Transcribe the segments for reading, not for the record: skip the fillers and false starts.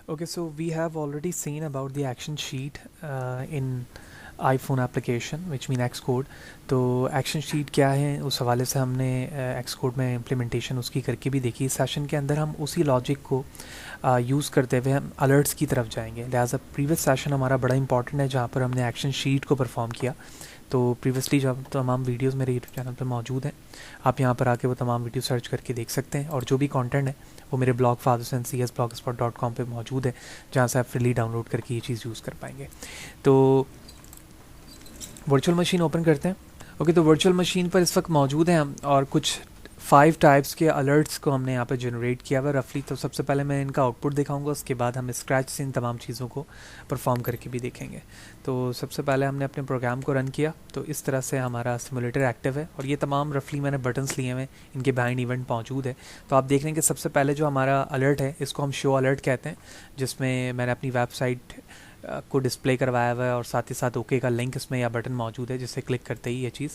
Okay, so we have already seen about the action sheet in iPhone application which mean Xcode. तो action sheet क्या है उस हवाले से हमने Xcode में इम्प्लीमेंटेशन उसकी करके भी देखी। इस सेशन के अंदर हम उसी लॉजिक को यूज़ करते हुए हम अलर्ट्स की तरफ जाएंगे। लिहाजा प्रीवियस सेशन हमारा बड़ा इंपॉर्टेंट है जहाँ पर हमने एक्शन शीट को परफॉर्म किया। तो प्रीवियसली जब तमाम वीडियोस मेरे यूट्यूब चैनल पर मौजूद हैं, आप यहाँ पर आके वो तमाम वीडियो सर्च करके देख सकते हैं। और जो भी कंटेंट है वो मेरे ब्लॉग fathers&cs.blogspot.com पे मौजूद है, जहाँ से आप फ्रीली डाउनलोड करके ये चीज़ यूज़ कर पाएंगे। तो वर्चुअल मशीन ओपन करते हैं। ओके, तो वर्चुअल मशीन पर इस वक्त मौजूद हैं हम और कुछ 5 टाइप्स के अलर्ट्स को हमने यहाँ पर जनरेट किया हुआ रफली। तो सबसे पहले मैं इनका आउटपुट दिखाऊंगा, उसके बाद हम स्क्रैच से इन तमाम चीज़ों को परफॉर्म करके भी देखेंगे। तो सबसे पहले हमने अपने प्रोग्राम को रन किया, तो इस तरह से हमारा सिमुलेटर एक्टिव है और ये तमाम रफली मैंने बटन्स लिए हुए, इनके बिहाइंड इवेंट मौजूद है। तो आप देख रहे हैं कि सबसे पहले जो हमारा अलर्ट है इसको हम शो अलर्ट कहते हैं, जिसमें मैंने अपनी वेबसाइट को डिस्प्ले करवाया हुआ है और साथ ही साथ ओके का लिंक इसमें या बटन मौजूद है, जिससे क्लिक करते ही ये चीज़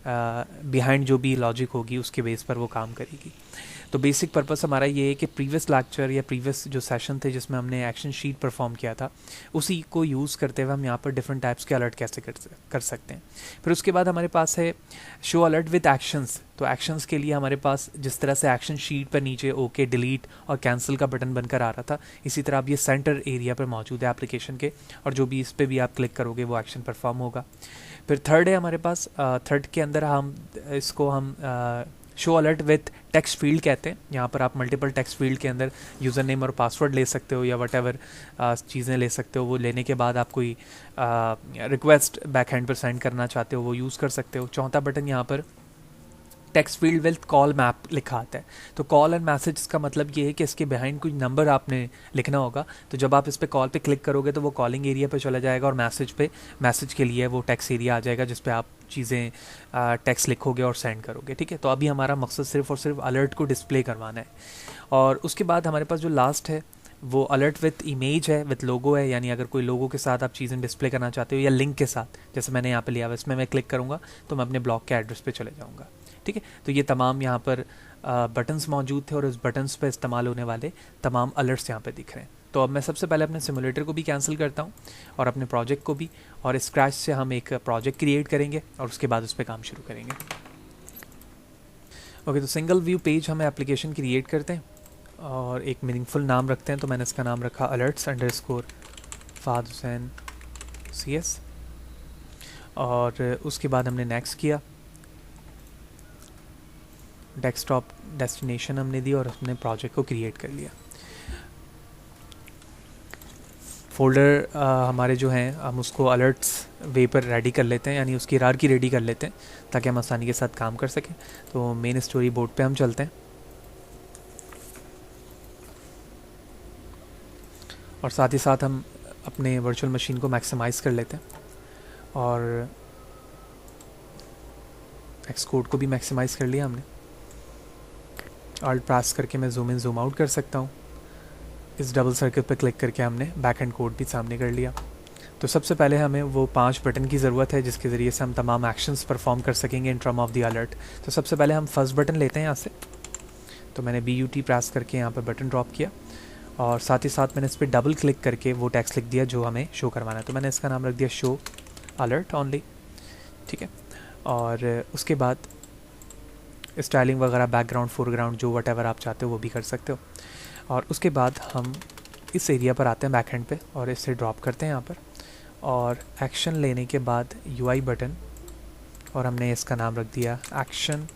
बिहाइंड जो भी लॉजिक होगी उसके बेस पर वो काम करेगी। तो बेसिक पर्पस हमारा ये है कि प्रीवियस लेक्चर या प्रीवियस जो सेशन थे जिसमें हमने एक्शन शीट परफॉर्म किया था, उसी को यूज़ करते हुए हम यहाँ पर डिफरेंट टाइप्स के अलर्ट कैसे कर सकते हैं। फिर उसके बाद हमारे पास है शो अलर्ट विद एक्शंस। तो एक्शंस के लिए हमारे पास जिस तरह से एक्शन शीट पर नीचे ओके, डिलीट और कैंसिल का बटन बनकर आ रहा था, इसी तरह अब ये सेंटर एरिया पर मौजूद है एप्लीकेशन के, और जो भी इस पर भी आप क्लिक करोगे वो एक्शन परफॉर्म होगा। फिर थर्ड है हमारे पास, थर्ड के अंदर हम इसको हम show alert with text field कहते हैं। यहाँ पर आप मल्टीपल टेक्स्ट फील्ड के अंदर यूज़र नेम और पासवर्ड ले सकते हो या वट एवर चीज़ें ले सकते हो। वो लेने के बाद आप कोई रिक्वेस्ट बैकहैंड पर सेंड करना चाहते हो वो यूज़ कर सकते हो। चौथा बटन यहाँ पर text field with call map लिखा आता है। तो कॉल एंड मैसेज का मतलब ये है कि इसके बिहाइंड कोई नंबर आपने लिखना होगा। तो जब आप इस पर कॉल पे क्लिक करोगे तो वो कॉलिंग एरिया पे चला जाएगा और मैसेज के लिए वो टेक्स्ट एरिया आ जाएगा जिस पे आप चीज़ें टेक्स्ट लिखोगे और सेंड करोगे। ठीक है, तो अभी हमारा मकसद सिर्फ और सिर्फ अलर्ट को डिस्प्ले करवाना है। और उसके बाद हमारे पास जो लास्ट है वो अलर्ट विथ इमेज है, विथ लोगो है। यानी अगर कोई लोगो के साथ आप चीज़ें डिस्प्ले करना चाहते हो या लिंक के साथ, जैसे मैंने यहाँ पे लिया हुआ, इसमें मैं क्लिक करूँगा तो मैं अपने ब्लॉग के एड्रेस पे चले जाऊँगा। ठीक है, तो ये तमाम यहाँ पर बटन्स मौजूद थे और उस बटन्स पे इस्तेमाल होने वाले तमाम अलर्ट्स यहाँ पे दिख रहे हैं। तो अब मैं सबसे पहले अपने सिमुलेटर को भी कैंसिल करता हूँ और अपने प्रोजेक्ट को भी, और स्क्रैच से हम एक प्रोजेक्ट क्रिएट करेंगे और उसके बाद उस पर काम शुरू करेंगे। ओके, तो सिंगल व्यू पेज हम एप्लीकेशन क्रिएट करते हैं और एक मीनिंगफुल नाम रखते हैं। तो मैंने इसका नाम रखा alerts_fathers&cs और उसके बाद हमने नेक्स्ट किया, डेस्कटॉप डेस्टिनेशन हमने दी और हमने प्रोजेक्ट को क्रिएट कर लिया। फोल्डर हमारे जो हैं हम उसको अलर्ट्स वे पर रेडी कर लेते हैं, यानी उसकी हायरार्की रेडी कर लेते हैं ताकि हम आसानी के साथ काम कर सकें। तो मेन स्टोरी बोर्ड पे हम चलते हैं और साथ ही साथ हम अपने वर्चुअल मशीन को मैक्सिमाइज़ कर लेते हैं और एक्सकोड को भी मैक्सिमाइज़ कर लिया हमने। ऑल्ट प्रेस करके मैं जूम इन जूम आउट कर सकता हूँ। इस डबल सर्कल पर क्लिक करके हमने बैक एंड कोड भी सामने कर लिया। तो सबसे पहले हमें वो 5 बटन की ज़रूरत है जिसके ज़रिए से हम तमाम एक्शंस परफॉर्म कर सकेंगे in term of the alert. तो सबसे पहले हम फर्स्ट बटन लेते हैं यहाँ से। तो मैंने BUT प्रेस करके यहाँ पर बटन ड्रॉप किया और साथ ही साथ मैंने इस पर डबल क्लिक करके वो टेक्स्ट लिख दिया जो हमें शो करवाना है। तो मैंने इसका नाम रख दिया शो अलर्ट ओनली। ठीक है, और उसके बाद स्टाइलिंग वगैरह बैकग्राउंड फोरग्राउंड जो वट एवर आप चाहते हो वो भी कर सकते हो। और उसके बाद हम इस एरिया पर आते हैं बैक हैंड पे और इसे ड्रॉप करते हैं यहाँ पर और एक्शन लेने के बाद UI बटन और हमने इसका नाम रख दिया एक्शन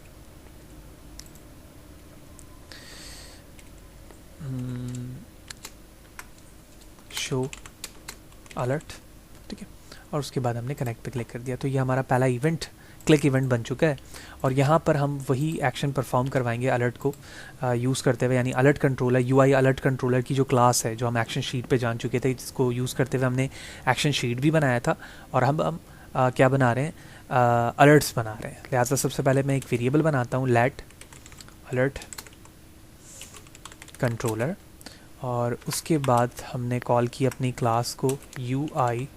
शो अलर्ट। ठीक है, और उसके बाद हमने कनेक्ट पे क्लिक कर दिया। तो ये हमारा पहला इवेंट क्लिक इवेंट बन चुका है और यहाँ पर हम वही एक्शन परफॉर्म करवाएंगे अलर्ट को यूज़ करते हुए, यानी alert controller UI alert controller की जो क्लास है जो हम एक्शन शीट पे जान चुके थे, जिसको यूज़ करते हुए हमने एक्शन शीट भी बनाया था और हम क्या बना रहे हैं, अलर्ट्स बना रहे हैं। लिहाजा सबसे पहले मैं एक वेरिएबल बनाता हूँ लेट अलर्ट कंट्रोलर और उसके बाद हमने कॉल की अपनी क्लास को UI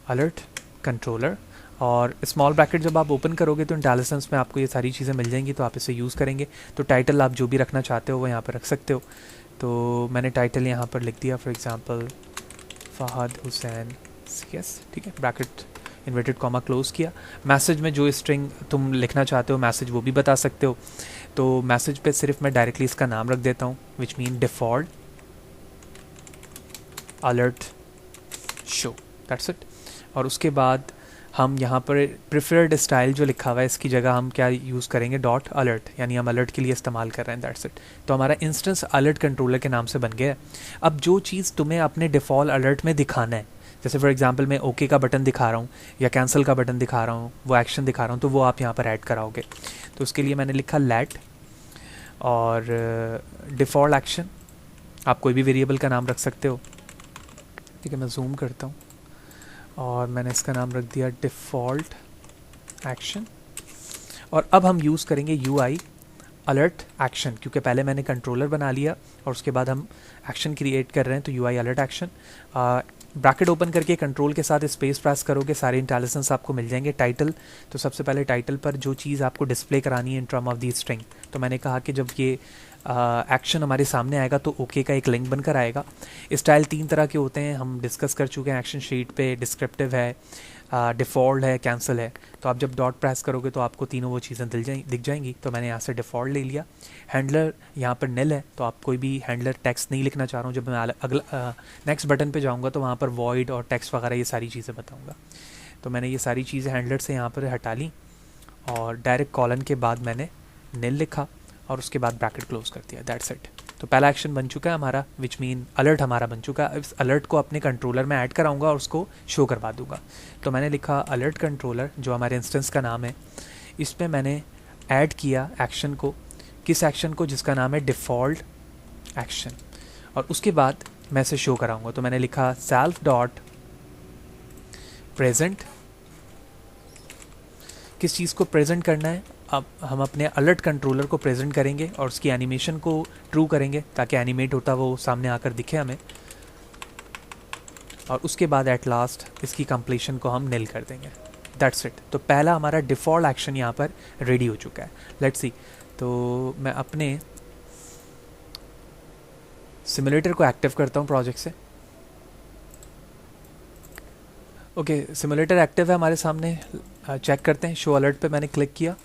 अलर्ट कंट्रोलर और स्मॉल ब्रैकेट जब आप ओपन करोगे तो इंटेलिजेंस में आपको ये सारी चीज़ें मिल जाएंगी, तो आप इसे यूज़ करेंगे। तो टाइटल आप जो भी रखना चाहते हो वो यहाँ पर रख सकते हो। तो मैंने टाइटल यहाँ पर लिख दिया for example Fahd Hussain CS, ठीक है, ब्रैकेट इन्वर्टेड कॉमा क्लोज किया। मैसेज में जो स्ट्रिंग तुम लिखना चाहते हो मैसेज वो भी बता सकते हो। तो मैसेज पे सिर्फ मैं डायरेक्टली इसका नाम रख देता हूँ, which mean default alert show, that's it. और उसके बाद हम यहाँ पर प्रिफर्ड स्टाइल जो लिखा हुआ है इसकी जगह हम क्या यूज़ करेंगे, डॉट अलर्ट, यानी हम अलर्ट के लिए इस्तेमाल कर रहे हैं, दैट्स इट। तो हमारा इंस्टेंस अलर्ट कंट्रोलर के नाम से बन गया है। अब जो चीज़ तुम्हें अपने डिफ़ॉल्ट अलर्ट में दिखाना है, जैसे फॉर एग्जांपल मैं ओके का बटन दिखा रहा हूँ या कैंसिल का बटन दिखा रहा हूँ, वो एक्शन दिखा रहा हूँ, तो वो आप यहाँ पर ऐड कराओगे। तो उसके लिए मैंने लिखा लेट और डिफ़ॉल्ट एक्शन, आप कोई भी वेरिएबल का नाम रख सकते हो, ठीक है। मैं जूम करता हूँ और मैंने इसका नाम रख दिया डिफ़ॉल्ट एक्शन। और अब हम यूज़ करेंगे UI अलर्ट एक्शन, क्योंकि पहले मैंने कंट्रोलर बना लिया और उसके बाद हम एक्शन क्रिएट कर रहे हैं, तो UI alert action. Bracket open करके कंट्रोल के साथ स्पेस प्रेस करोगे, सारे इंटेलिजेंस आपको मिल जाएंगे। टाइटल, तो सबसे पहले टाइटल पर जो चीज़ आपको डिस्प्ले करानी है in term of the string, तो मैंने कहा कि जब ये एक्शन हमारे सामने आएगा तो ओके का एक लिंक बनकर आएगा। स्टाइल 3 तरह के होते हैं, हम डिस्कस कर चुके हैं एक्शन शीट पे, डिस्क्रिप्टिव है, डिफ़ॉल्ट है, कैंसिल है। तो आप जब डॉट प्रेस करोगे तो आपको तीनों वो चीज़ें दिख जाएंगी। तो मैंने यहाँ से डिफ़ॉल्ट ले लिया। हैंडलर यहाँ पर निल है, तो आप कोई भी हैंडलर टेक्स्ट नहीं लिखना चाह रहा हूँ। जब मैं अगला नेक्स्ट बटन पे जाऊँगा तो वहाँ पर वॉइड और टेक्स्ट वगैरह ये सारी चीज़ें बताऊँगा। तो मैंने ये सारी चीज़ें हैंडलर से यहाँ पर हटा ली और डायरेक्ट कॉलन के बाद मैंने निल लिखा और उसके बाद ब्रैकेट क्लोज कर दिया, दैट्स इट। तो पहला एक्शन बन चुका है हमारा, विच मीन अलर्ट हमारा बन चुका है। इस अलर्ट को अपने कंट्रोलर में ऐड कराऊंगा और उसको शो करवा दूंगा। तो मैंने लिखा अलर्ट कंट्रोलर, जो हमारे इंस्टेंस का नाम है, इसमें मैंने ऐड किया एक्शन को, किस एक्शन को, जिसका नाम है डिफ़ॉल्ट एक्शन। और उसके बाद मैं इसे शो कराऊंगा। तो मैंने लिखा सेल्फ डॉट प्रेजेंट, किस चीज़ को प्रेजेंट करना है, अब हम अपने अलर्ट कंट्रोलर को प्रेजेंट करेंगे और उसकी एनिमेशन को ट्रू करेंगे ताकि एनिमेट होता वो सामने आकर दिखे हमें। और उसके बाद एट लास्ट इसकी कंप्लीशन को हम निल कर देंगे, दैट्स इट। तो पहला हमारा डिफ़ॉल्ट एक्शन यहाँ पर रेडी हो चुका है। लेट्स सी, तो मैं अपने सिमुलेटर को एक्टिव करता हूँ प्रोजेक्ट से। ओके, सिमुलेटर एक्टिव है हमारे सामने, चेक करते हैं। शो अलर्ट पे मैंने क्लिक किया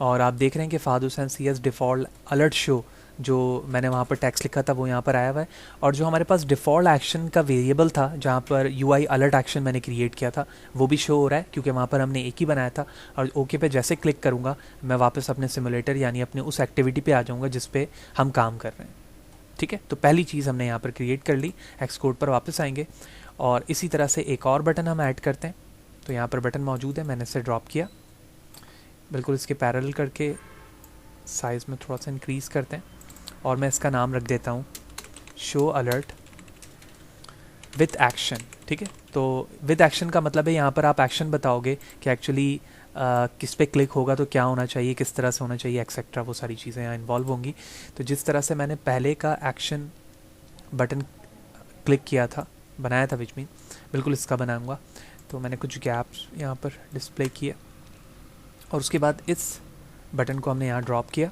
और आप देख रहे हैं कि Fahd Hussain CS default alert show, जो मैंने वहाँ पर टेक्स्ट लिखा था वो यहाँ पर आया हुआ है। और जो हमारे पास डिफ़ॉल्ट एक्शन का वेरिएबल था जहाँ पर UI अलर्ट एक्शन मैंने क्रिएट किया था वो भी शो हो रहा है, क्योंकि वहाँ पर हमने एक ही बनाया था। और ओके पे जैसे क्लिक करूँगा मैं वापस अपने सिमुलेटर यानी अपने उस एक्टिविटी पे आ जाऊँगा जिस पे हम काम कर रहे हैं, ठीक है। तो पहली चीज़ हमने यहाँ पर क्रिएट कर ली। एक्सकोड पर वापस आएंगे और इसी तरह से एक और बटन हम ऐड करते हैं। तो यहाँ पर बटन मौजूद है, मैंने इसे ड्रॉप किया, बिल्कुल इसके पैरेलल करके साइज़ में थोड़ा सा इंक्रीज़ करते हैं और मैं इसका नाम रख देता हूँ शो अलर्ट विथ एक्शन, ठीक है। तो विद एक्शन का मतलब है यहाँ पर आप एक्शन बताओगे कि एक्चुअली किस पे क्लिक होगा तो क्या होना चाहिए, किस तरह से होना चाहिए, एक्सेट्रा, वो सारी चीज़ें यहाँ इन्वॉल्व होंगी। तो जिस तरह से मैंने पहले का एक्शन बटन क्लिक किया था, बनाया था, विच मीन बिल्कुल इसका बनाऊँगा। तो मैंने कुछ गैप्स यहाँ पर डिस्प्ले किए और उसके बाद इस बटन को हमने यहाँ ड्रॉप किया,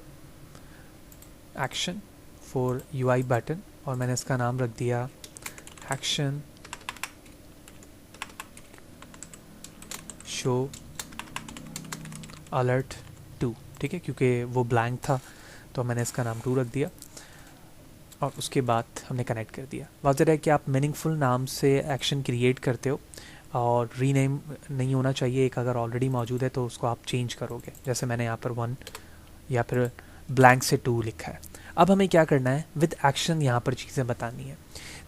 एक्शन फॉर UI बटन, और मैंने इसका नाम रख दिया एक्शन शो अलर्ट 2, ठीक है, क्योंकि वो ब्लैंक था तो मैंने इसका नाम 2 रख दिया। और उसके बाद हमने कनेक्ट कर दिया। वाज़ेह है कि आप मीनिंगफुल नाम से एक्शन क्रिएट करते हो और रीनेम नहीं होना चाहिए, एक अगर ऑलरेडी मौजूद है तो उसको आप चेंज करोगे, जैसे मैंने यहाँ पर 1 या फिर ब्लैंक से 2 लिखा है। अब हमें क्या करना है, विद एक्शन यहाँ पर चीज़ें बतानी है।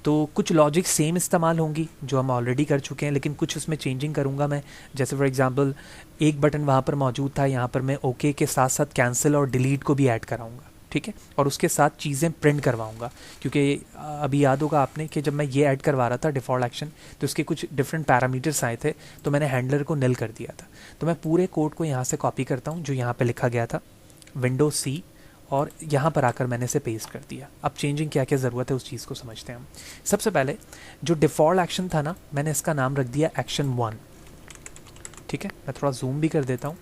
तो कुछ लॉजिक सेम इस्तेमाल होंगी जो हम ऑलरेडी कर चुके हैं, लेकिन कुछ उसमें चेंजिंग करूँगा मैं। जैसे फॉर एग्जांपल एक बटन वहाँ पर मौजूद था, यहाँ पर मैं ओके के साथ साथ कैंसिल और डिलीट को भी ऐड कराऊँगा, ठीक है, और उसके साथ चीज़ें प्रिंट करवाऊँगा। क्योंकि अभी याद होगा आपने कि जब मैं ये ऐड करवा रहा था डिफ़ॉल्ट एक्शन, तो उसके कुछ डिफरेंट पैरामीटर्स आए थे, तो मैंने हैंडलर को निल कर दिया था। तो मैं पूरे कोड को यहाँ से कॉपी करता हूँ जो यहाँ पर लिखा गया था, विंडो C, और यहाँ पर आकर मैंने इसे पेस्ट कर दिया। अब चेंजिंग क्या क्या ज़रूरत है उस चीज़ को समझते हैं हम। सबसे पहले जो डिफ़ॉल्ट एक्शन था ना, मैंने इसका नाम रख दिया एक्शन 1, ठीक है। मैं थोड़ा जूम भी कर देता हूँ,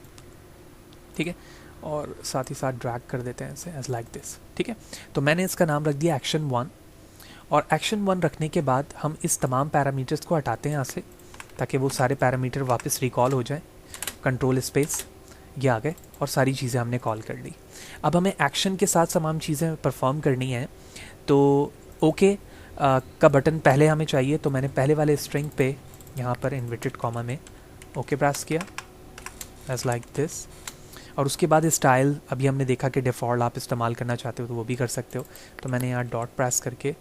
ठीक है। और साथ ही साथ ड्रैग कर देते हैं इसे एज लाइक दिस, ठीक है। तो मैंने इसका नाम रख दिया एक्शन 1, और एक्शन 1 रखने के बाद हम इस तमाम पैरामीटर्स को हटाते हैं यहाँ से, ताकि वो सारे पैरामीटर वापस रिकॉल हो जाएं। कंट्रोल स्पेस, ये आ गए और सारी चीज़ें हमने कॉल कर ली। अब हमें एक्शन के साथ तमाम चीज़ें परफॉर्म करनी है, तो ओके का बटन पहले हमें चाहिए। तो मैंने पहले वाले स्ट्रिंग पे यहाँ पर इन्वर्टेड कॉमा में ओके प्रेस किया एज लाइक दिस, और उसके बाद स्टाइल अभी हमने देखा कि डिफ़ॉल्ट आप इस्तेमाल करना चाहते हो तो वो भी कर सकते हो। तो मैंने यहाँ डॉट प्रेस करके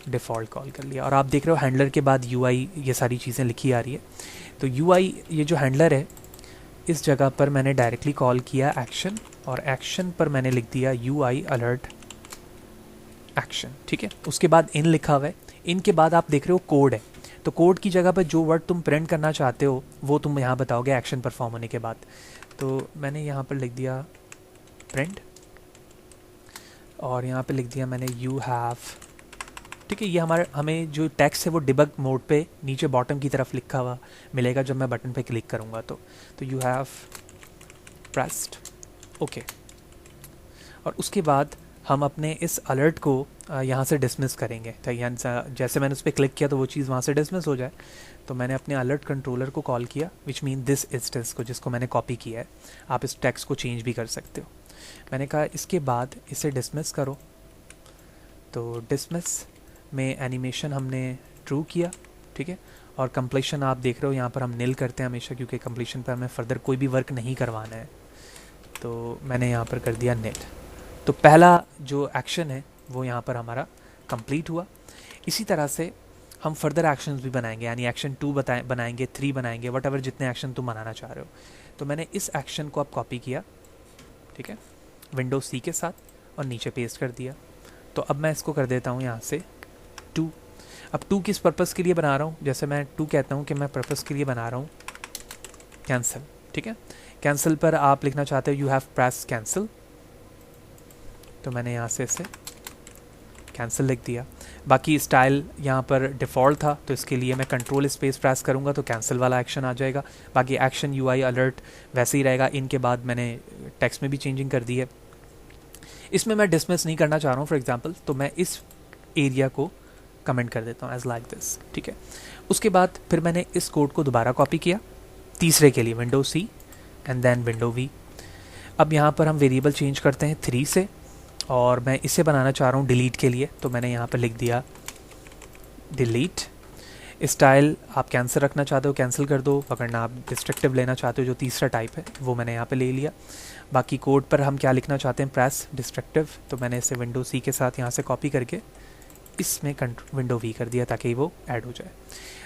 डिफ़ॉल्ट कॉल कर लिया, और आप देख रहे हो हैंडलर के बाद यूआई ये सारी चीज़ें लिखी आ रही है। तो यूआई ये जो हैंडलर है इस जगह पर मैंने डायरेक्टली कॉल किया एक्शन, और एक्शन पर मैंने लिख दिया यूआई अलर्ट एक्शन, ठीक है। उसके बाद इन लिखा हुआ है, इन के बाद आप देख रहे हो कोड है, तो कोड की जगह पर जो वर्ड तुम प्रिंट करना चाहते हो वो तुम यहाँ बताओगे एक्शन परफॉर्म होने के बाद। तो मैंने यहाँ पर लिख दिया प्रिंट, और यहाँ पे लिख दिया मैंने यू हैव, ठीक है। ये हमें जो टेक्स्ट है वो डिबग मोड पे नीचे बॉटम की तरफ लिखा हुआ मिलेगा जब मैं बटन पे क्लिक करूँगा। तो यू हैव प्रेस्ड ओके, और उसके बाद हम अपने इस अलर्ट को यहाँ से डिसमिस करेंगे। तो जैसे मैंने उस पर क्लिक किया तो वो चीज़ वहाँ से डिसमिस हो जाए, तो मैंने अपने अलर्ट कंट्रोलर को कॉल किया, विच मीन दिस इंस्टेंस को, जिसको मैंने कॉपी किया है। आप इस टेक्स्ट को चेंज भी कर सकते हो। मैंने कहा इसके बाद इसे डिसमिस करो, तो डिसमिस में एनिमेशन हमने ट्रू किया, ठीक है। और कंप्लीशन आप देख रहे हो यहाँ पर हम नील करते हैं हमेशा, क्योंकि कंप्लीशन पर हमें फर्दर कोई भी वर्क नहीं करवाना है। तो मैंने यहाँ पर कर दिया नील। तो पहला जो एक्शन है वो यहाँ पर हमारा कंप्लीट हुआ। इसी तरह से हम फर्दर एक्शंस भी बनाएंगे, यानी एक्शन 2 बनाएंगे, 3 बनाएंगे, वट एवर जितने एक्शन तुम बनाना चाह रहे हो। तो मैंने इस एक्शन को अब कॉपी किया, ठीक है, विंडो सी के साथ, और नीचे पेस्ट कर दिया। तो अब मैं इसको कर देता हूँ यहाँ से 2। अब 2 किस पर्पज़ के लिए बना रहा हूँ, जैसे मैं 2 कहता हूँ कि मैं पर्पज़ के लिए बना रहा हूँ कैंसिल, ठीक है। कैंसिल पर आप लिखना चाहते हो यू हैव प्रेस कैंसिल, तो मैंने यहाँ से इसे कैंसिल लिख दिया। बाकी स्टाइल यहाँ पर डिफ़ॉल्ट था, तो इसके लिए मैं कंट्रोल स्पेस प्रेस करूँगा तो कैंसिल वाला एक्शन आ जाएगा। बाकी एक्शन यूआई अलर्ट वैसे ही रहेगा। इनके बाद मैंने टेक्स्ट में भी चेंजिंग कर दी है। इसमें मैं डिसमिस नहीं करना चाह रहा हूँ फॉर एग्जांपल, तो मैं इस एरिया को कमेंट कर देता हूँ एज लाइक दिस, ठीक है। उसके बाद फिर मैंने इस कोड को दोबारा कॉपी किया तीसरे के लिए, window C and then window V. अब यहाँ पर हम वेरिएबल चेंज करते हैं 3 से, और मैं इसे बनाना चाह रहा हूँ डिलीट के लिए, तो मैंने यहाँ पर लिख दिया डिलीट। स्टाइल आप कैंसिल रखना चाहते हो कैंसिल कर दो, वरना आप डिस्ट्रक्टिव लेना चाहते हो जो तीसरा टाइप है वो मैंने यहाँ पे ले लिया। बाकी कोड पर हम क्या लिखना चाहते हैं प्रेस डिस्ट्रक्टिव, तो मैंने इसे विंडो सी के साथ यहाँ से कॉपी करके इसमें विंडो वी कर दिया ताकि वो ऐड हो जाए।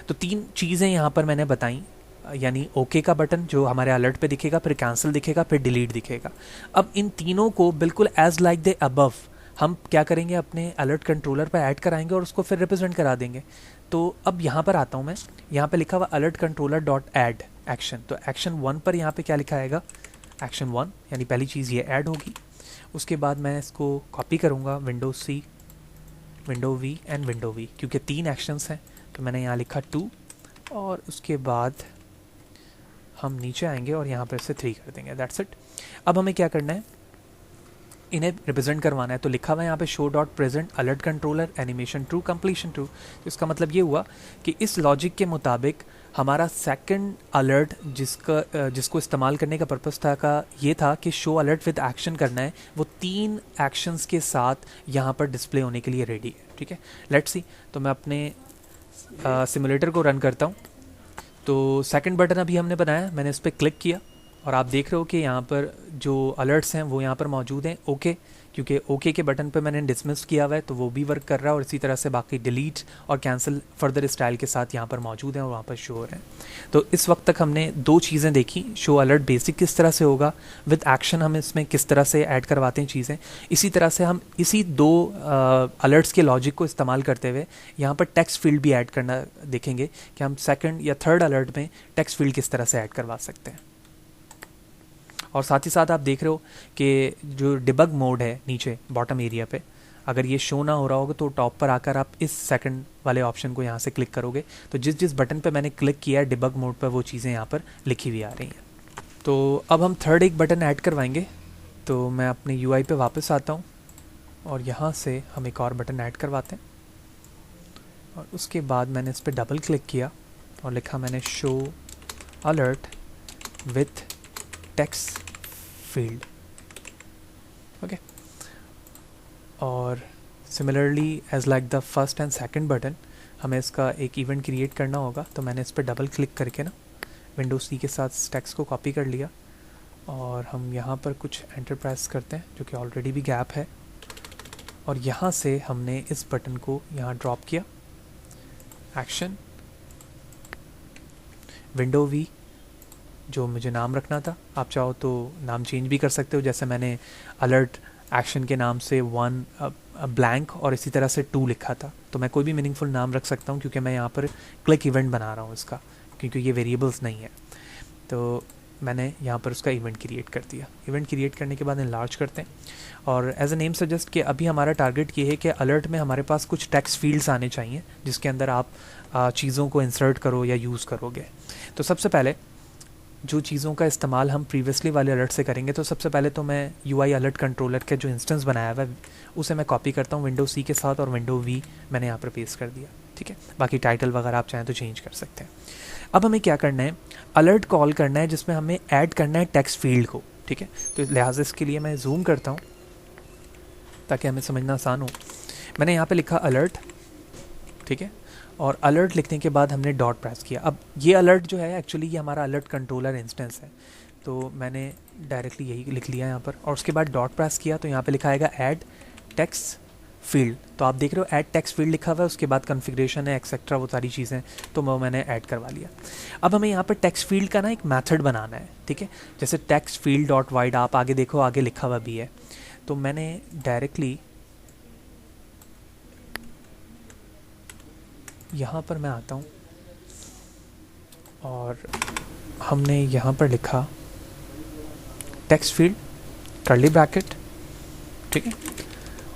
तो 3 चीज़ें यहाँ पर मैंने बताई, यानी ओके का बटन जो हमारे अलर्ट पे दिखेगा, फिर कैंसिल दिखेगा, फिर डिलीट दिखेगा। अब इन तीनों को बिल्कुल एज लाइक द अबव हम क्या करेंगे, अपने अलर्ट कंट्रोलर पर ऐड कराएंगे और उसको फिर रिप्रेजेंट करा देंगे। तो अब यहाँ पर आता हूँ मैं, यहाँ पे लिखा हुआ alert controller dot add action, तो एक्शन 1 पर यहाँ पे क्या लिखा आएगा, एक्शन 1, यानी पहली चीज़ ये ऐड होगी। उसके बाद मैं इसको कॉपी करूँगा window C, window V and window V, क्योंकि 3 एक्शंस हैं, तो मैंने यहाँ लिखा 2, और उसके बाद हम नीचे आएंगे और यहाँ पर से 3 कर देंगे, दैट्स इट। अब हमें क्या करना है, इन्हें रिप्रेजेंट करवाना है। तो लिखा हुआ है यहाँ पे show dot present alert controller animation true completion true. तो इसका मतलब ये हुआ कि इस लॉजिक के मुताबिक हमारा सेकंड अलर्ट जिसको इस्तेमाल करने का पर्पस था ये था कि शो अलर्ट विद एक्शन करना है, वो 3 एक्शंस के साथ यहाँ पर डिस्प्ले होने के लिए रेडी है, ठीक है। लेट्स सी, तो मैं अपने सिमुलेटर को रन करता हूँ। तो सेकंड बटन अभी हमने बनाया, मैंने इस पर क्लिक किया और आप देख रहे हो कि यहाँ पर जो अलर्ट्स हैं वो यहाँ पर मौजूद हैं ओके, क्योंकि ओके के बटन पे मैंने डिसमिस किया हुआ है तो वो भी वर्क कर रहा है, और इसी तरह से बाकी डिलीट और कैंसिल फर्दर स्टाइल के साथ यहाँ पर मौजूद हैं और वहाँ पर शो हो रहे हैं। तो इस वक्त तक हमने 2 चीज़ें देखी, शो अलर्ट बेसिक किस तरह से होगा, विद एक्शन हम इसमें किस तरह से ऐड करवाते हैं चीज़ें। इसी तरह से हम इसी 2 अलर्ट्स के लॉजिक को इस्तेमाल करते हुए यहाँ पर टेक्स्ट फील्ड भी ऐड करना देखेंगे कि हम सेकेंड या थर्ड अलर्ट में टेक्स्ट फील्ड किस तरह से ऐड करवा सकते हैं। और साथ ही साथ आप देख रहे हो कि जो डिबग मोड है नीचे बॉटम एरिया पे, अगर ये शो ना हो रहा होगा तो टॉप पर आकर आप इस सेकंड वाले ऑप्शन को यहाँ से क्लिक करोगे तो जिस जिस बटन पे मैंने क्लिक किया है डिबग मोड पर वो चीज़ें यहाँ पर लिखी हुई आ रही हैं। तो अब हम थर्ड एक बटन ऐड करवाएंगे तो मैं अपने यूआई पे वापस आता हूँ और यहाँ से हम एक और बटन ऐड करवाते हैं और उसके बाद मैंने इस पर डबल क्लिक किया और लिखा मैंने show alert with text field. Okay, और similarly as like the first and second button हमें इसका एक इवेंट क्रिएट करना होगा। तो मैंने इस पर डबल क्लिक करके ना विंडोज सी के साथ टेक्स्ट को कॉपी कर लिया और हम यहाँ पर कुछ एंटर प्रेस करते हैं जो कि ऑलरेडी भी गैप है और यहाँ से हमने इस बटन को यहाँ ड्रॉप किया। एक्शन विंडो वी जो मुझे नाम रखना था, आप चाहो तो नाम चेंज भी कर सकते हो, जैसे मैंने अलर्ट एक्शन के नाम से 1 ब्लैंक और इसी तरह से 2 लिखा था। तो मैं कोई भी मीनिंगफुल नाम रख सकता हूँ क्योंकि मैं यहाँ पर क्लिक इवेंट बना रहा हूँ इसका, क्योंकि ये वेरिएबल्स नहीं है। तो मैंने यहाँ पर उसका इवेंट क्रिएट कर दिया। इवेंट क्रिएट करने के बाद इनलार्ज करते हैं और एज अ नेम सजेस्ट कि अभी हमारा टारगेट ये है कि अलर्ट में हमारे पास कुछ टेक्स्ट फील्ड्स आने चाहिए जिसके अंदर आप चीज़ों को इंसर्ट करो या यूज़ करोगे। तो सबसे पहले जो चीज़ों का इस्तेमाल हम प्रीवियसली वाले अलर्ट से करेंगे, तो सबसे पहले तो मैं UI अलर्ट कंट्रोलर का जो इंस्टेंस बनाया हुआ है उसे मैं कॉपी करता हूँ विंडो C के साथ और विंडो V मैंने यहाँ पर पेस्ट कर दिया। ठीक है, बाकी टाइटल वगैरह आप चाहें तो चेंज कर सकते हैं। अब हमें क्या करना है, अलर्ट कॉल करना है जिसमें हमें ऐड करना है टेक्स्ट फील्ड को। ठीक है, तो लिहाजा इसके लिए मैं जूम करता हूँ ताकि हमें समझना आसान हो। मैंने यहाँ पे लिखा अलर्ट, ठीक है, और अलर्ट लिखने के बाद हमने डॉट प्रेस किया। अब ये अलर्ट जो है एक्चुअली ये हमारा अलर्ट कंट्रोलर इंस्टेंस है, तो मैंने डायरेक्टली यही लिख लिया यहाँ पर और उसके बाद डॉट प्रेस किया तो यहाँ पे लिखा आएगा ऐड टेक्स्ट फील्ड। तो आप देख रहे हो ऐड टेक्स्ट फील्ड लिखा हुआ है, उसके बाद कॉन्फ़िगरेशन है एक्सेट्रा वो सारी चीज़ें, तो वो मैंने ऐड करवा लिया। अब हमें यहाँ पर टेक्स्ट फील्ड का ना एक मेथड बनाना है। ठीक है, जैसे टेक्स्ट फील्ड डॉट वाइड, आप आगे देखो आगे लिखा हुआ भी है। तो मैंने डायरेक्टली यहाँ पर मैं आता हूँ और हमने यहाँ पर लिखा टेक्स्ट फील्ड कर्ली ब्रैकेट। ठीक है,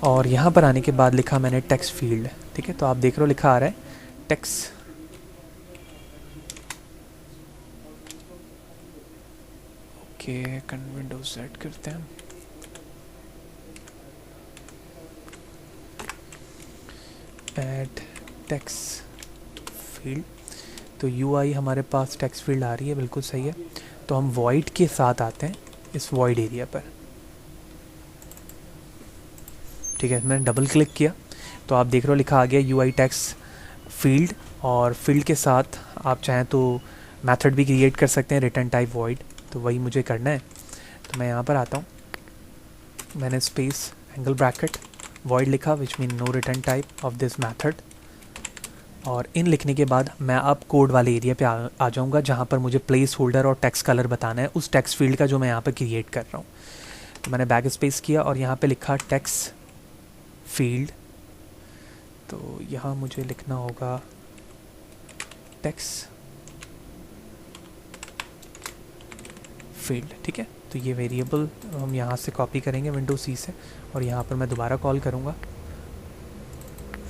और यहाँ पर आने के बाद लिखा मैंने टेक्स्ट फील्ड। ठीक है, तो आप देख रहे हो लिखा आ रहा है टेक्स्ट। ओके, विंडोज सेट करते हैं। ऐड टेक्स्ट फील्ड, तो UI हमारे पास टेक्स्ट फील्ड आ रही है, बिल्कुल सही है। तो हम वॉइड के साथ आते हैं इस वॉइड एरिया पर। ठीक है, मैंने डबल क्लिक किया तो आप देख रहे हो लिखा आ गया UI टेक्स्ट फील्ड, और फील्ड के साथ आप चाहें तो मेथड भी क्रिएट कर सकते हैं रिटर्न टाइप वॉइड, तो वही मुझे करना है। तो मैं यहाँ पर आता हूँ, मैंने स्पेस एंगल ब्रैकेट वॉइड लिखा which mean no return type of this method, और इन लिखने के बाद मैं अब कोड वाले एरिया पे आ जाऊँगा जहाँ पर मुझे प्लेस होल्डर और टेक्स्ट कलर बताना है उस टेक्स्ट फील्ड का जो मैं यहाँ पर क्रिएट कर रहा हूँ। तो मैंने बैक स्पेस किया और यहाँ पे लिखा टेक्स्ट फील्ड, तो यहाँ मुझे लिखना होगा टेक्स्ट फील्ड। ठीक है, तो ये वेरिएबल हम यहाँ से कॉपी करेंगे विंडो C से और यहाँ पर मैं दोबारा कॉल करूँगा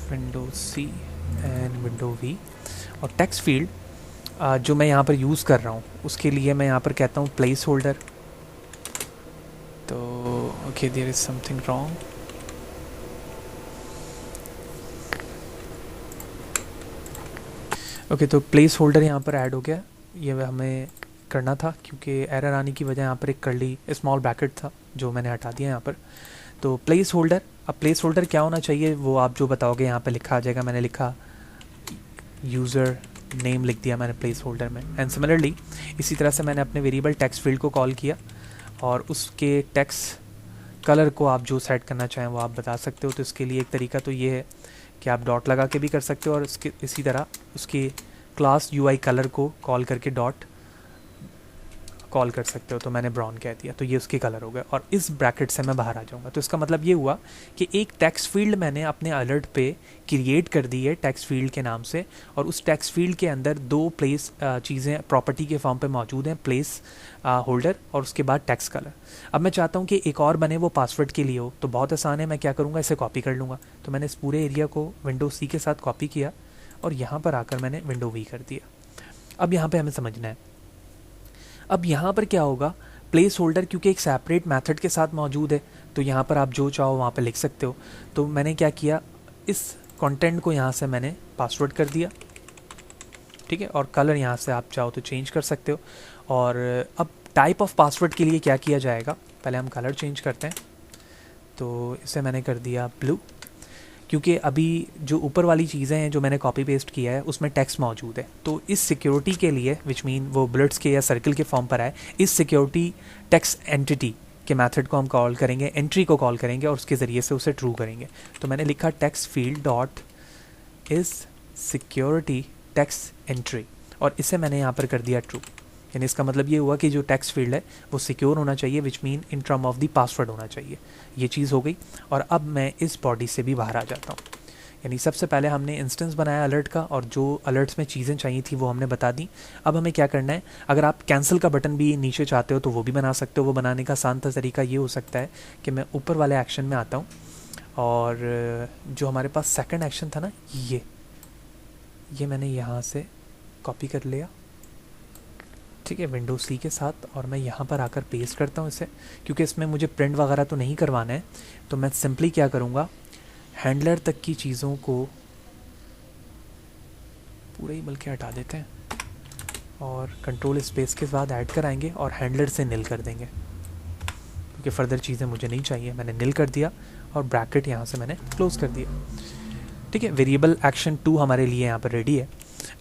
window C and window V। और टेक्स्ट फील्ड जो मैं यहाँ पर यूज़ कर रहा हूँ उसके लिए मैं यहाँ पर कहता हूँ प्लेस होल्डर। तो okay, there is something wrong. Okay, तो प्लेस होल्डर यहाँ पर ऐड हो गया, ये हमें करना था क्योंकि एरर आने की वजह यहाँ पर एक कर्ली स्मॉल ब्रैकेट था जो मैंने हटा दिया यहाँ पर। तो प्लेस होल्डर, अब प्लेस होल्डर क्या होना चाहिए वो आप जो बताओगे यहाँ पे लिखा आ जाएगा। मैंने लिखा यूज़र नेम लिख दिया मैंने प्लेस होल्डर में। एंड सिमिलरली इसी तरह से मैंने अपने वेरिएबल टेक्स्ट फील्ड को कॉल किया और उसके टेक्स्ट कलर को आप जो सेट करना चाहें वो आप बता सकते हो। तो इसके लिए एक तरीका तो ये है कि आप डॉट लगा के भी कर सकते हो और इसके इसी तरह उसके क्लास UI कलर को कॉल करके डॉट कॉल कर सकते हो। तो मैंने ब्राउन कह दिया तो ये उसके कलर हो गए और इस ब्रैकेट से मैं बाहर आ जाऊंगा। तो इसका मतलब ये हुआ कि एक टेक्स्ट फील्ड मैंने अपने अलर्ट पे क्रिएट कर दी है टेक्स्ट फील्ड के नाम से, और उस टेक्स्ट फील्ड के अंदर दो प्लेस चीज़ें प्रॉपर्टी के फॉर्म पे मौजूद हैं, प्लेस होल्डर और उसके बाद टेक्स्ट कलर। अब मैं चाहता हूँ कि एक और बने वो पासवर्ड के लिए हो, तो बहुत आसान है, मैं क्या करूँगा इसे कॉपी कर लूँगा। तो मैंने इस पूरे एरिया को विंडो C के साथ कॉपी किया और यहाँ पर आकर मैंने विंडो V कर दिया। अब यहाँ पर हमें समझना है, अब यहाँ पर क्या होगा, प्लेस होल्डर क्योंकि एक सेपरेट मेथड के साथ मौजूद है, तो यहाँ पर आप जो चाहो वहाँ पे लिख सकते हो। तो मैंने क्या किया, इस कंटेंट को यहाँ से मैंने पासवर्ड कर दिया, ठीक है, और कलर यहाँ से आप चाहो तो चेंज कर सकते हो। और अब टाइप ऑफ पासवर्ड के लिए क्या किया जाएगा, पहले हम कलर चेंज करते हैं। तो इसे मैंने कर दिया ब्लू, क्योंकि अभी जो ऊपर वाली चीज़ें हैं जो मैंने कॉपी पेस्ट किया है उसमें टेक्स्ट मौजूद है। तो इस सिक्योरिटी के लिए, विच मीन वो बुलेट्स के या सर्कल के फॉर्म पर आए, इस सिक्योरिटी टेक्स्ट एंटिटी के मेथड को हम कॉल करेंगे, एंट्री को कॉल करेंगे और उसके ज़रिए से उसे ट्रू करेंगे। तो मैंने लिखा text field dot is security text entry, और इसे मैंने यहाँ पर कर दिया ट्रू। यानी इसका मतलब ये हुआ कि जो टेक्स्ट फील्ड है वो सिक्योर होना चाहिए, which mean in term of the password होना चाहिए। ये चीज़ हो गई। और अब मैं इस बॉडी से भी बाहर आ जाता हूँ। यानी सबसे पहले हमने इंस्टेंस बनाया अलर्ट का, और जो अलर्ट्स में चीज़ें चाहिए थी वो हमने बता दी। अब हमें क्या करना है, अगर आप कैंसिल का बटन भी नीचे चाहते हो तो वो भी बना सकते हो। वो बनाने का आसान तरीका ये हो सकता है कि मैं ऊपर वाले एक्शन में आता हूँ, और जो हमारे पास सेकंड एक्शन था ना, ये मैंने यहाँ से कॉपी कर लिया, ठीक है, विंडो सी के साथ, और मैं यहाँ पर आकर पेस्ट करता हूँ इसे। क्योंकि इसमें मुझे प्रिंट वगैरह तो नहीं करवाना है, तो मैं सिंपली क्या करूँगा, हैंडलर तक की चीज़ों को पूरे ही बल्कि हटा देते हैं, और कंट्रोल स्पेस के बाद ऐड कराएंगे और हैंडलर से निल कर देंगे, क्योंकि फर्दर चीज़ें मुझे नहीं चाहिए। मैंने निल कर दिया और ब्रैकेट यहाँ से मैंने क्लोज कर दिया, ठीक है। वेरिएबल एक्शन 2 हमारे लिए यहाँ पर रेडी है।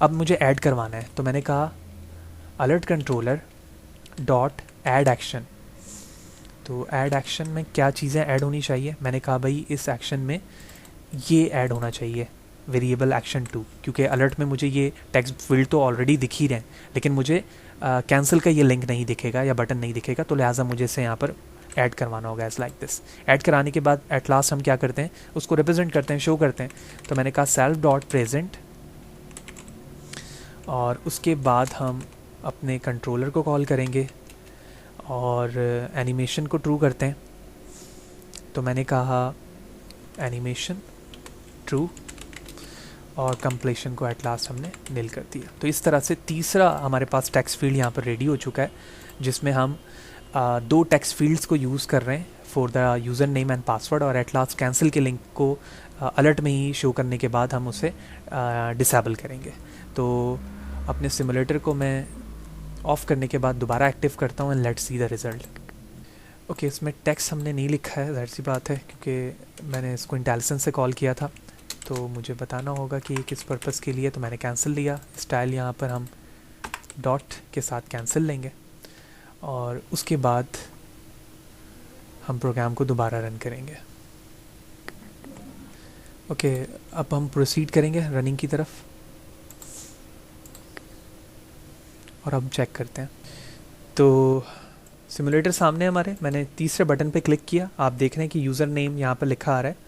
अब मुझे ऐड करवाना है, तो मैंने कहा alert controller dot add action. तो ऐड एक्शन में क्या चीज़ें ऐड होनी चाहिए, मैंने कहा भाई इस एक्शन में ये ऐड होना चाहिए, वेरिएबल एक्शन 2, क्योंकि अलर्ट में मुझे ये टेक्स्ट फील्ड तो ऑलरेडी दिख ही रहे हैं, लेकिन मुझे कैंसिल का ये लिंक नहीं दिखेगा या बटन नहीं दिखेगा, तो लिहाजा मुझे इसे यहाँ पर ऐड करवाना होगा एज लाइक दिस। ऐड कराने के बाद एट लास्ट हम क्या करते हैं, उसको रिप्रेजेंट करते हैं, शो करते हैं। तो मैंने कहा सेल्फ डॉट प्रेजेंट, और उसके बाद हम अपने कंट्रोलर को कॉल करेंगे और एनिमेशन को ट्रू करते हैं। तो मैंने कहा एनिमेशन ट्रू, और कंप्लीशन को एट लास्ट हमने निल कर दिया। तो इस तरह से तीसरा हमारे पास टेक्स्ट फील्ड यहाँ पर रेडी हो चुका है, जिसमें हम दो टेक्स्ट फील्ड्स को यूज़ कर रहे हैं for the user name and password, और एट लास्ट कैंसिल के लिंक को अलर्ट में ही शो करने के बाद हम उसे डिसेबल करेंगे। तो अपने सिमुलेटर को मैं ऑफ़ करने के बाद दोबारा एक्टिव करता हूँ, and let's see the result. Okay, इसमें टेक्स्ट हमने नहीं लिखा है, ज़ाहिर सी बात है, क्योंकि मैंने इसको इंटेलिजेंस से कॉल किया था, तो मुझे बताना होगा कि किस पर्पज़ के लिए। तो मैंने कैंसिल लिया, स्टाइल यहाँ पर हम डॉट के साथ कैंसिल लेंगे, और उसके बाद हम प्रोग्राम को दोबारा रन करेंगे। ओके, अब हम प्रोसीड करेंगे रनिंग की तरफ, और अब चेक करते हैं। तो सिमुलेटर सामने हमारे, मैंने तीसरे बटन पे क्लिक किया, आप देख रहे हैं कि यूज़र नेम यहाँ पर लिखा आ रहा है।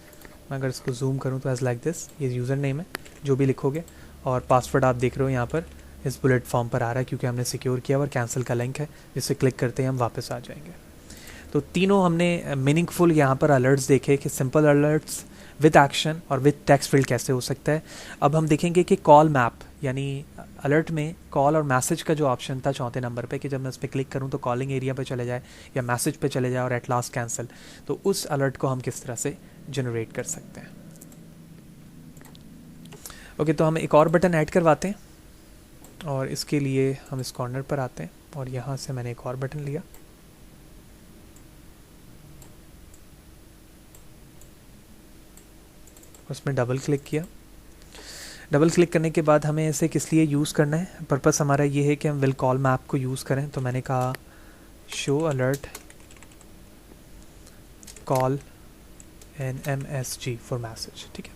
मैं अगर इसको जूम करूँ तो एज लाइक दिस, ये यूज़र नेम है जो भी लिखोगे, और पासवर्ड आप देख रहे हो यहाँ पर इस बुलेट फॉर्म पर आ रहा है, क्योंकि हमने सिक्योर किया और कैंसिल का लिंक है, जिससे क्लिक करते ही हम वापस आ जाएंगे। तो तीनों हमने मीनिंगफुल यहाँ पर अलर्ट्स देखे कि सिंपल अलर्ट्स विद एक्शन और विद टेक्स्ट फील्ड कैसे हो सकता है। अब हम देखेंगे कि कॉल मैप, यानी अलर्ट में कॉल और मैसेज का जो ऑप्शन था चौथे नंबर पे, कि जब मैं उस पर क्लिक करूँ तो कॉलिंग एरिया पे चले जाए या मैसेज पे चले जाए और एट लास्ट कैंसिल, तो उस अलर्ट को हम किस तरह से जनरेट कर सकते हैं। ओके, तो हम एक और बटन ऐड करवाते हैं, और इसके लिए हम इस कॉर्नर पर आते हैं, और यहाँ से मैंने एक और बटन लिया, उसमें डबल क्लिक किया। डबल क्लिक करने के बाद हमें इसे किस लिए यूज़ करना है, पर्पस हमारा ये है कि हम विल कॉल मैप को यूज़ करें। तो मैंने कहा show alert call NMSG for message, ठीक है।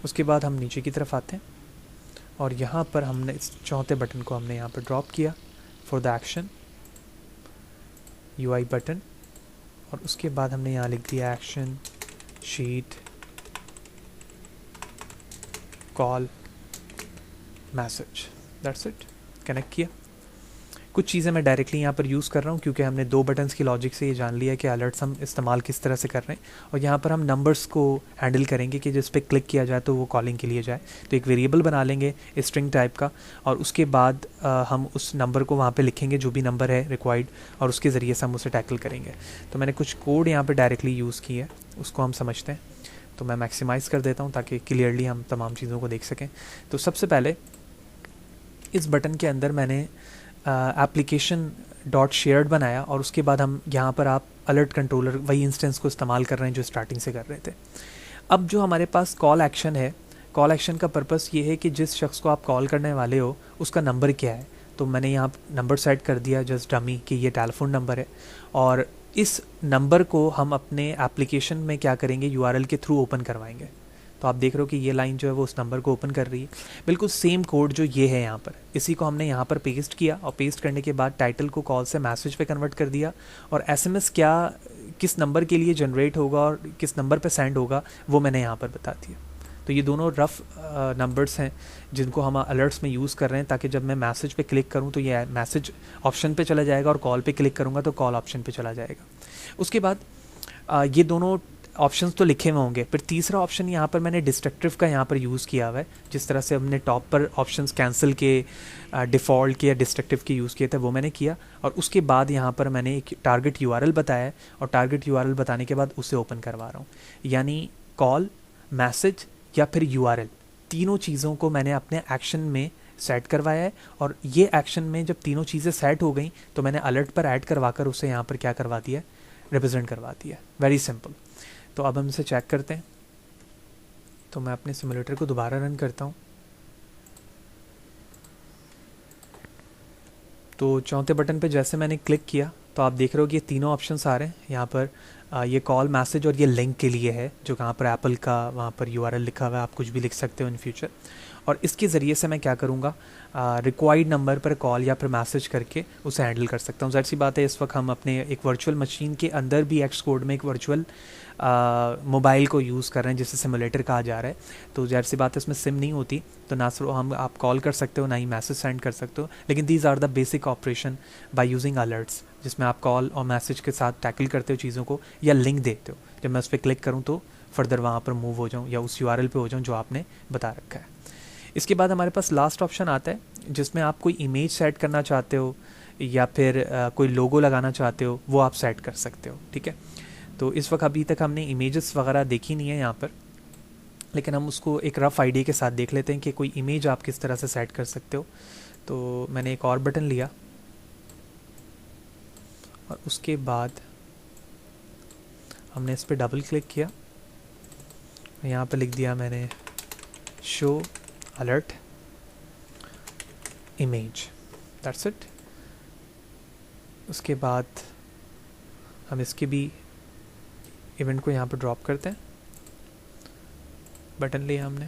उसके बाद हम नीचे की तरफ आते हैं, और यहाँ पर हमने इस चौथे बटन को हमने यहाँ पर ड्रॉप किया for the action UI button, और उसके बाद हमने यहाँ लिख दिया action sheet call message, that's it. Connect किया। कुछ चीज़ें मैं डायरेक्टली यहाँ पर यूज़ कर रहा हूँ क्योंकि हमने 2 बटन्स की लॉजिक से ये जान लिया कि अलर्ट्स हम इस्तेमाल किस तरह से कर रहे हैं। और यहाँ पर हम नंबर्स को हैंडल करेंगे कि जिस पे क्लिक किया जाए तो वो कॉलिंग के लिए जाए। तो एक वेरिएबल बना लेंगे स्ट्रिंग टाइप का, और उसके बाद हम उस नंबर को वहाँ पे लिखेंगे जो भी नंबर है रिक्वायर्ड, और उसके ज़रिए से हम उसे टैकल करेंगे। तो मैंने कुछ कोड यहाँ पर डायरेक्टली यूज़ किया है, उसको हम समझते हैं। तो मैं मैक्सिमाइज़ कर देता हूँ ताकि क्लियरली हम तमाम चीज़ों को देख सकें। तो सबसे पहले इस बटन के अंदर मैंने एप्लीकेशन डॉट शेयर्ड बनाया, और उसके बाद हम यहाँ पर आप अलर्ट कंट्रोलर वही इंस्टेंस को इस्तेमाल कर रहे हैं जो स्टार्टिंग से कर रहे थे। अब जो हमारे पास कॉल एक्शन है, कॉल एक्शन का पर्पस ये है कि जिस शख्स को आप कॉल करने वाले हो उसका नंबर क्या है। तो मैंने यहाँ नंबर सेट कर दिया जस्ट डमी कि ये टेलीफोन नंबर है, और इस नंबर को हम अपने एप्लीकेशन में क्या करेंगे, यूआरएल के थ्रू ओपन करवाएंगे। तो आप देख रहे हो कि ये लाइन जो है वो उस नंबर को ओपन कर रही है। बिल्कुल सेम कोड जो ये है यहाँ पर, इसी को हमने यहाँ पर पेस्ट किया, और पेस्ट करने के बाद टाइटल को कॉल से मैसेज पे कन्वर्ट कर दिया, और एसएमएस क्या किस नंबर के लिए जनरेट होगा और किस नंबर पे सेंड होगा वो मैंने यहाँ पर बता दिया। तो ये दोनों रफ नंबर्स हैं जिनको हम अलर्ट्स में यूज़ कर रहे हैं, ताकि जब मैं मैसेज पे क्लिक करूँ तो ये मैसेज ऑप्शन पे चला जाएगा, और कॉल पे क्लिक करूँगा तो कॉल ऑप्शन पे चला जाएगा। उसके बाद ये दोनों ऑप्शंस तो लिखे हुए होंगे। फिर तीसरा ऑप्शन यहाँ पर मैंने डिस्ट्रक्टिव का यहाँ पर यूज़ किया हुआ है। जिस तरह से हमने टॉप पर ऑप्शंस कैंसिल के, डिफ़ॉल्ट के या डिस्ट्रक्टिव के यूज़ किए थे वो मैंने किया, और उसके बाद यहाँ पर मैंने एक टारगेट यूआरएल बताया है, और टारगेट यूआरएल बताने के बाद उसे ओपन करवा रहा हूँ। यानी कॉल, मैसेज या फिर यूआरएल, तीनों चीज़ों को मैंने अपने एक्शन में सेट करवाया है, और ये एक्शन में जब तीनों चीज़ें सेट हो गई तो मैंने अलर्ट पर ऐड करवा कर उसे यहाँ पर क्या करवा दिया, रिप्रेजेंट करवा दिया। Very simple. तो अब हम इसे चेक करते हैं। तो मैं अपने सिमुलेटर को दोबारा रन करता हूँ। तो चौथे बटन पे जैसे मैंने क्लिक किया तो आप देख रहे हो कि ये तीनों ऑप्शंस आ रहे हैं यहाँ पर। ये कॉल, मैसेज और ये लिंक के लिए है, जो कहाँ पर एप्पल का वहाँ पर यूआरएल लिखा हुआ है, आप कुछ भी लिख सकते हो इन फ्यूचर। और इसके ज़रिए से मैं क्या करूँगा, रिक्वायर्ड नंबर पर कॉल या फिर मैसेज करके उसे हैंडल कर सकता हूँ। ज़ाहिर सी बात है इस वक्त हम अपने एक वर्चुअल मशीन के अंदर भी एक्स कोड में एक वर्चुअल मोबाइल को यूज़ कर रहे हैं जिसे सिमुलेटर कहा जा रहा है। तो ज़ाहिर सी बात है इसमें सिम नहीं होती, तो ना सिर्फ आप कॉल कर सकते हो ना ही मैसेज सेंड कर सकते हो, लेकिन these are the basic operation by using alerts, जिसमें आप कॉल और मैसेज के साथ टैकल करते हो चीज़ों को, या लिंक देते हो। जब मैं उस पर क्लिक करूँ तो फर्दर वहाँ पर मूव हो जाऊँ या उस यूआरएल पे हो जाऊँ जो आपने बता रखा है। इसके बाद हमारे पास लास्ट ऑप्शन आता है जिसमें आप कोई इमेज सेट करना चाहते हो या फिर कोई लोगो लगाना चाहते हो, वो आप सेट कर सकते हो। ठीक है, तो इस वक्त अभी तक हमने इमेजेस वगैरह देखी नहीं है यहाँ पर, लेकिन हम उसको एक रफ़ आइडिया के साथ देख लेते हैं कि कोई इमेज आप किस तरह से सेट कर सकते हो। तो मैंने एक और बटन लिया और उसके बाद हमने इस पर डबल क्लिक किया, यहाँ पर लिख दिया मैंने show alert image, that's it. उसके बाद हम इसके भी इवेंट को यहाँ पर ड्रॉप करते हैं। बटन लिया हमने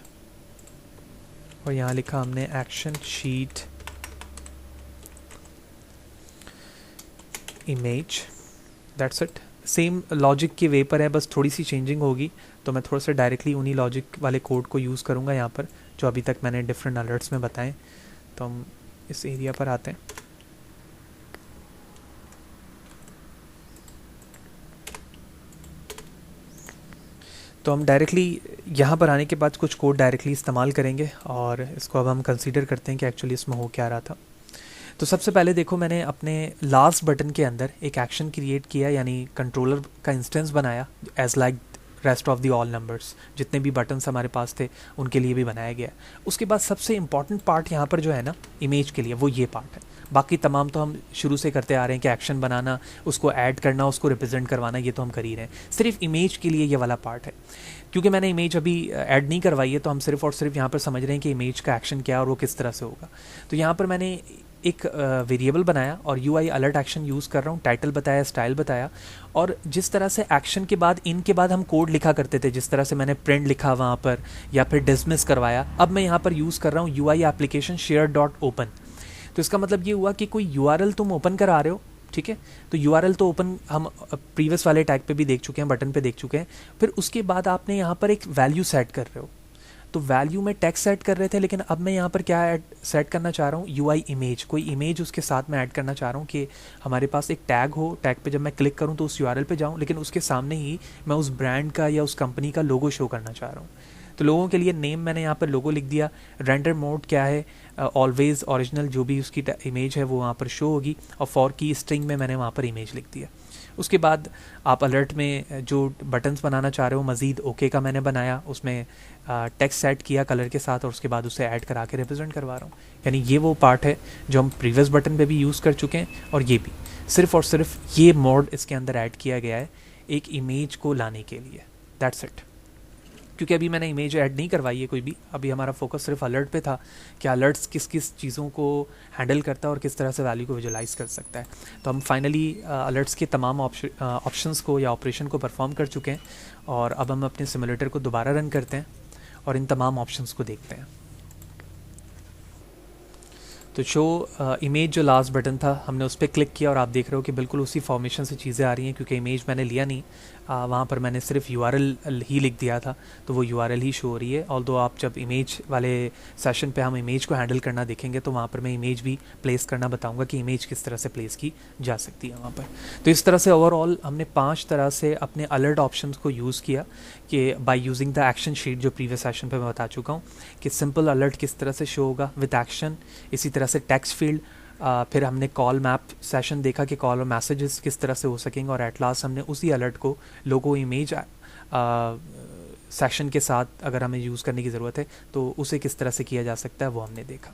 और यहाँ लिखा हमने action sheet image, that's it. Same logic के वे पर है, बस थोड़ी सी चेंजिंग होगी। तो मैं थोड़ा सा डायरेक्टली उन्हीं लॉजिक वाले कोड को यूज़ करूँगा यहाँ पर, जो अभी तक मैंने डिफरेंट अलर्ट्स में बताएं। तो हम इस एरिया पर आते हैं। तो हम डायरेक्टली यहाँ पर आने के बाद कुछ कोड डायरेक्टली इस्तेमाल करेंगे, और इसको अब हम कंसीडर करते हैं कि एक्चुअली इसमें हो क्या रहा था। तो सबसे पहले देखो, मैंने अपने लास्ट बटन के अंदर एक एक्शन क्रिएट किया, यानी कंट्रोलर का इंस्टेंस बनाया as like rest of the all numbers. जितने भी बटन्स हमारे पास थे उनके लिए भी बनाया गया। उसके बाद सबसे इंपॉर्टेंट पार्ट यहाँ पर जो है ना इमेज के लिए, वो ये पार्ट है। बाकी तमाम तो हम शुरू से करते आ रहे हैं कि एक्शन बनाना, उसको ऐड करना, उसको रिप्रेजेंट करवाना, ये तो हम कर ही रहे हैं। सिर्फ इमेज के लिए ये वाला पार्ट है। क्योंकि मैंने इमेज अभी ऐड नहीं करवाई है, तो हम सिर्फ और सिर्फ यहाँ पर समझ रहे हैं कि इमेज का एक्शन क्या है और वो किस तरह से होगा। तो यहाँ पर मैंने एक वेरिएबल बनाया और UI अलर्ट एक्शन यूज़ कर रहा हूँ। टाइटल बताया, स्टाइल बताया, और जिस तरह से एक्शन के बाद इनके बाद हम कोड लिखा करते थे, जिस तरह से मैंने प्रिंट लिखा वहाँ पर या फिर डिसमिस करवाया, अब मैं यहाँ पर यूज़ कर रहा हूँ UI application share dot open. तो इसका मतलब ये हुआ कि कोई URL तुम ओपन करा रहे हो, ठीक है। तो URL तो ओपन हम प्रीवियस वाले टैग पे भी देख चुके हैं, बटन पे देख चुके हैं। फिर उसके बाद आपने यहाँ पर एक वैल्यू सेट कर रहे हो। तो वैल्यू में टेक्स्ट सेट कर रहे थे, लेकिन अब मैं यहाँ पर क्या ऐड सेट करना चाह रहा हूँ, यूआई इमेज, कोई इमेज उसके साथ में ऐड करना चाह रहा हूँ कि हमारे पास एक टैग हो, टैग पे जब मैं क्लिक करूँ तो उस यूआरएल पे जाऊँ, लेकिन उसके सामने ही मैं उस ब्रांड का या उस कंपनी का लोगो शो करना चाह रहा हूँ। तो लोगों के लिए नेम मैंने यहाँ पर लोगो लिख दिया। रेंडर मोड क्या है, ऑलवेज ओरिजिनल, जो भी उसकी इमेज है वो वहाँ पर शो होगी, और फॉर की स्ट्रिंग में मैंने वहाँ पर इमेज लिख दिया। उसके बाद आप अलर्ट में जो बटन्स बनाना चाह रहे हो, मज़ीद ओके का मैंने बनाया, उसमें टेक्स्ट सेट किया कलर के साथ और उसके बाद उसे ऐड करा के रिप्रेजेंट करवा रहा हूँ। यानी ये वो पार्ट है जो हम प्रीवियस बटन पे भी यूज़ कर चुके हैं, और ये भी सिर्फ और सिर्फ ये मोड इसके अंदर ऐड किया गया है एक इमेज को लाने के लिए। That's it. क्योंकि अभी मैंने इमेज ऐड नहीं करवाई है कोई भी, अभी हमारा फोकस सिर्फ अलर्ट पे था कि अलर्ट्स किस किस चीज़ों को हैंडल करता है और किस तरह से वैल्यू को विजुलाइज कर सकता है। तो हम फाइनली अलर्ट्स के तमाम ऑप्शंस को या ऑपरेशन को परफॉर्म कर चुके हैं, और अब हम अपने सिमुलेटर को दोबारा रन करते हैं और इन तमाम ऑप्शंस को देखते हैं। तो शो इमेज जो लास्ट बटन था, हमने उस पर क्लिक किया और आप देख रहे हो कि बिल्कुल उसी फॉर्मेशन से चीज़ें आ रही हैं, क्योंकि इमेज मैंने लिया नहीं, वहाँ पर मैंने सिर्फ यूआरएल ही लिख दिया था, तो वो यूआरएल ही शो हो रही है। ऑल्दो आप जब इमेज वाले सेशन पे हम इमेज को हैंडल करना देखेंगे तो वहाँ पर मैं इमेज भी प्लेस करना बताऊँगा कि इमेज किस तरह से प्लेस की जा सकती है वहाँ पर। तो इस तरह से ओवरऑल हमने 5 तरह से अपने अलर्ट ऑप्शंस को यूज़ किया कि by using the action sheet, जो प्रीवियस सेशन पे मैं बता चुका हूँ कि सिंपल अलर्ट किस तरह से शो होगा विद एक्शन, इसी तरह से टेक्स्ट फील्ड, फिर हमने कॉल मैप सेशन देखा कि कॉल और मैसेजेस किस तरह से हो सकेंगे, और एट लास्ट हमने उसी अलर्ट को लोगो इमेज सेशन के साथ अगर हमें यूज़ करने की ज़रूरत है तो उसे किस तरह से किया जा सकता है वो हमने देखा।